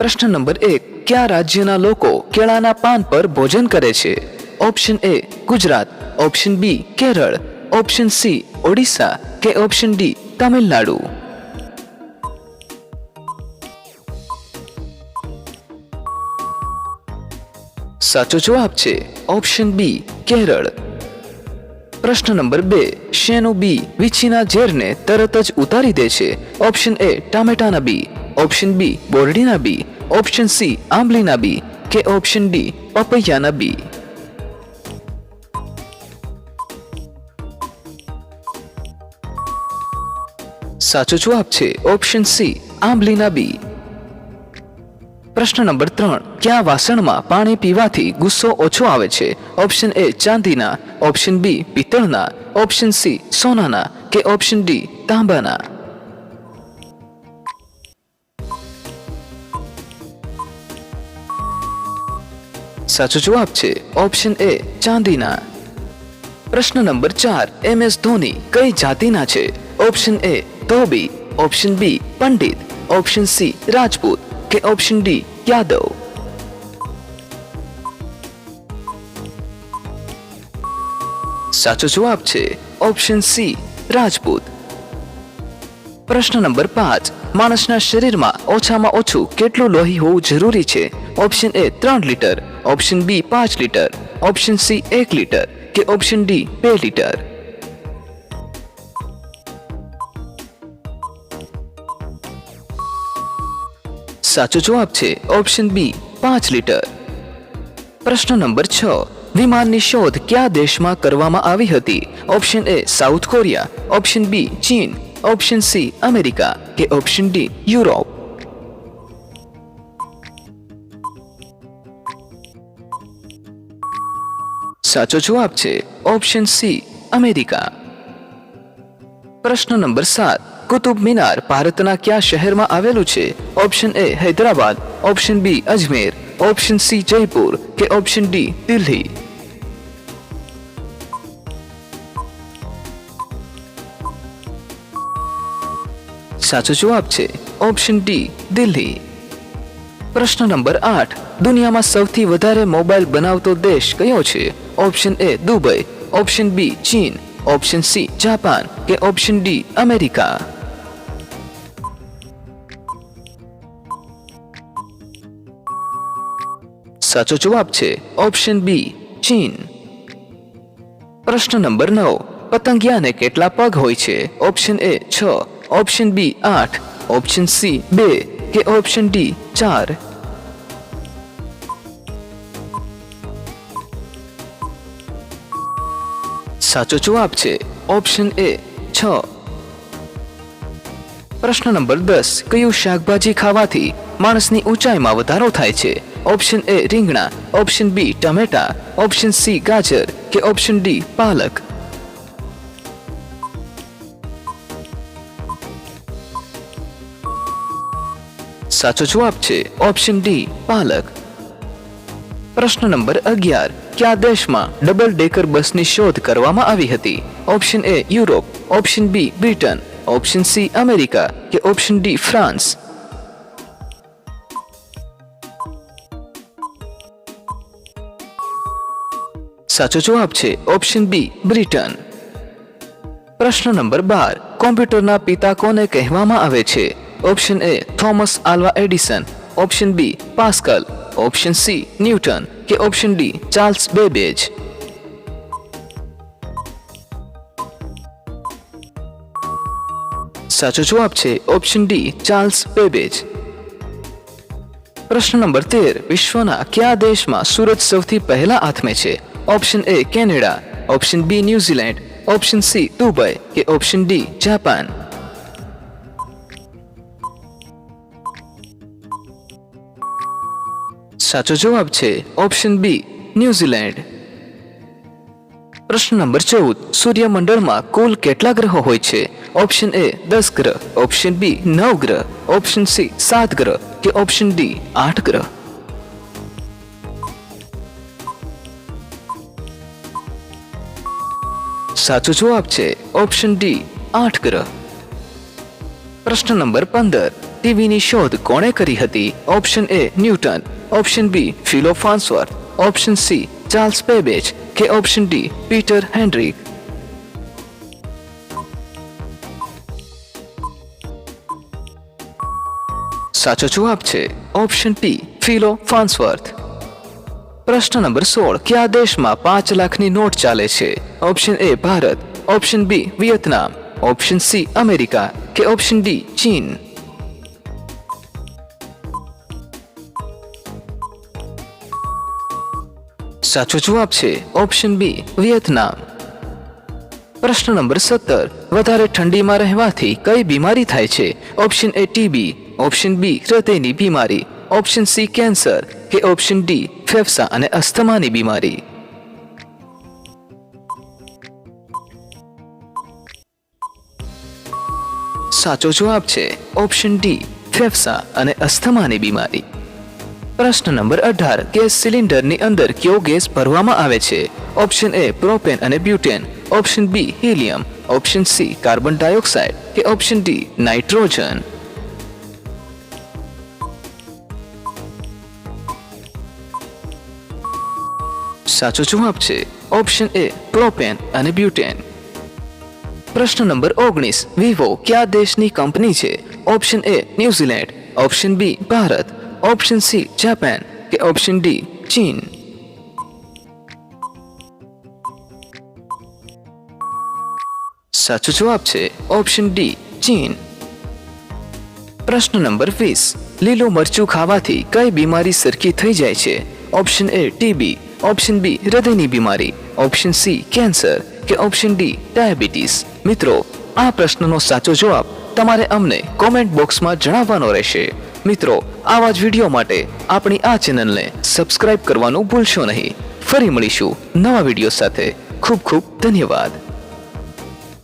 પ્રશ્ન નંબર 1, કયા રાજ્યના લોકો કેળાના પાન પર ભોજન કરે છે? Option A Gujarat, option B Kerala, option C Odisha કે ઓપ્શન ડી તમિલનાડુ? સાચો જવાબ છે ઓપ્શન બી કેરળ. પ્રશ્ન નંબર 2, શેનું બી વીછીના ઝેરને તરત જ ઉતારી દે છે? ઓપ્શન એ ટામેટાના બી, ઓપ્શન બી બોરડીના બી, ઓપ્શન સી આંબલીના બી કે ઓપ્શન ડી પપૈયાના બી? સાચો જવાબ છે ઓપ્શન સી આંબલીના બી. પ્રશ્ન નંબર 3, કયા વાસણમાં પાણી પીવાથી ગુસ્સો ઓછો આવે છે? ઓપ્શન એ ચાંદીના, ઓપ્શન બી પિત્તળના, ઓપ્શન સી સોનાના કે ઓપ્શન ડી તાંબાના? સાચો જવાબ છે ઓપ્શન એ ચાંદીના. પ્રશ્ન નંબર 4, MS ધોની કઈ જાતિના છે? ઓપ્શન એ ધોબી, ઓપ્શન બી પંડિત, ઓપ્શન સી રાજપૂત કે ઓપ્શન ડી યાદવ? સાચો જવાબ છે ઓપ્શન સી રાજપૂત. પ્રશ્ન નંબર 5, માણસના શરીરમાં ઓછામાં ઓછું કેટલું લોહી હોવું જરૂરી છે? Option A 3 litre, option B 5 litre, option C 1 litre કે ઓપ્શન ડી 2 લીટર? સાચો જવાબ છે ઓપ્શન બી 5 લીટર. પ્રશ્ન નંબર 6, વિમાનની શોધ કયા દેશમાં કરવામાં આવી હતી? Option A South Korea, option B ચીન, ઓપ્શન સી અમેરિકા કે ઓપ્શન ડી યુરોપ? સાચો જવાબ છે ઓપ્શન સી અમેરિકા. પ્રશ્ન નંબર 7, કુતુબ મિનાર ભારતના કયા શહેરમાં આવેલું છે? ઓપ્શન એ Hyderabad, option B Ajmer, option C Jaipur કે ઓપ્શન ડી દિલ્હી? સાચો જવાબ છે ઓપ્શન ડી દિલ્હી. પ્રશ્ન નંબર 8, દુનિયામાં સૌથી વધારે મોબાઈલ બનાવતો દેશ કયો છે? Option A Dubai, option B ચીન, ઓપ્શન સી જાપાન કે ઓપ્શન ડી અમેરિકા? સાચો જવાબ છે ઓપ્શન બી ચીન. પ્રશ્ન નંબર 9, પતંગિયાને કેટલા પગ હોય છે? Option A 6, option B 8, option C 2 કે ઓપ્શન ડી 4? સાચો જવાબ છે ઓપ્શન એ 6. પ્રશ્ન નંબર 10, કયું શાકભાજી ખાવાથી માણસની ઊંચાઈમાં વધારો થાય છે? ઓપ્શન એ રીંગણા, ઓપ્શન બી ટમેટા, ઓપ્શન સી ગાજર કે ઓપ્શન ડી પાલક? સાચો જવાબ છે ઓપ્શન ડી પાલક. પ્રશ્ન નંબર 11, કયા દેશમાં ડબલ ડેકર બસની શોધ કરવામાં આવી હતી? Option A Europe, option B Britain, option C America કે ઓપ્શન ડી ફ્રાન્સ? સાચો જવાબ છે ઓપ્શન બી બ્રિટન. પ્રશ્ન નંબર 12, કોમ્પ્યુટરના પિતા કોને કહેવામાં આવે છે? Option A Thomas Alva Edison, option B Pascal, option C Newton કે ઓપ્શન ડી ચાર્લ્સ બેબેજ? સાચો જવાબ છે ઓપ્શન ડી ચાર્લ્સ બેબેજ. પ્રશ્ન નંબર 13, વિશ્વના કયા દેશમાં સૂરજ સૌથી પહેલા આથમે છે? Option A Canada, option B New Zealand, option C Dubai કે ઓપ્શન ડી જાપાન? સાચો જવાબ છે ઓપ્શન બી ન્યુઝીલેન્ડ. પ્રશ્ન નંબર 14, સૂર્યમંડળમાં કુલ કેટલા ગ્રહો હોય છે? ઓપ્શન એ 10 ગ્રહ, ઓપ્શન બી 9 ગ્રહ, ઓપ્શન સી 7 ગ્રહ કે ઓપ્શન ડી 8 ગ્રહ? સાચો જવાબ છે ઓપ્શન ડી 8 ગ્રહ. પ્રશ્ન નંબર 15, ટીવીની શોધ કોણે કરી હતી? Option A Newton, option B Philo Farnsworth, option C Charles Babbage કે ઓપ્શન ડી પીટર હેન્ડ્રિક. સાચો જવાબ છે ઓપ્શન ટી ફિલો ફાર્ન્સવર્થ. પ્રશ્ન નંબર 16. કયા દેશમાં 5 લાખની નોટ ચાલે છે? Option A Bharat, option B Vietnam, option C America કે ઓપ્શન ડી ચીન. સાચો જવાબ છે ઓપ્શન બી વિયેતનામ. પ્રશ્ન નંબર 17. વધારે ઠંડીમાં રહેવાથી કઈ બીમારી થાય છે? Option A TB, option B હૃદયની બીમારી, ઓપ્શન સી કેન્સર કે ઓપ્શન ડી ફેફસા અને અસ્થમાની બીમારી. સાચો જવાબ છે ઓપ્શન ડી ફેફસા અને અસ્થમાની બીમારી. પ્રશ્ન નંબર 18. ગેસ સિલિન્ડરની અંદર કયો ગેસ ભરવામાં આવે છે? ઓપ્શન એ પ્રોપેન અને butane, option B helium, option C carbon dioxide કે ઓપ્શન ડી નાઇટ્રોજન. સાચો જવાબ છે ઓપ્શન એ પ્રોપેન અને બ્યુટેન. પ્રશ્ન નંબર 19. વિવો કયા દેશની કંપની છે? ઓપ્શન એ New Zealand, option B Bharat, option C Japan કે ઓપ્શન ડી ચીન. સાચો જવાબ છે ઓપ્શન ડી ચીન. પ્રશ્ન નંબર 20. લીલું મરચું ખાવાથી કઈ બીમારી સરખી થઈ જાય છે? Option A TB, option B હૃદયની બીમારી, ઓપ્શન સી કેન્સર કે ઓપ્શન ડી ડાયાબિટીસ. મિત્રો, આ પ્રશ્નનો સાચો જવાબ તમારે અમને કોમેન્ટ બોક્સમાં જણાવવાનો રહેશે. મિત્રો, આવા જ વિડીયો માટે આપણી આ ચેનલને સબસ્ક્રાઇબ કરવાનું ભૂલશો નહીં. ફરી મળીશું નવા વિડીયો સાથે. ખૂબ ખૂબ ધન્યવાદ.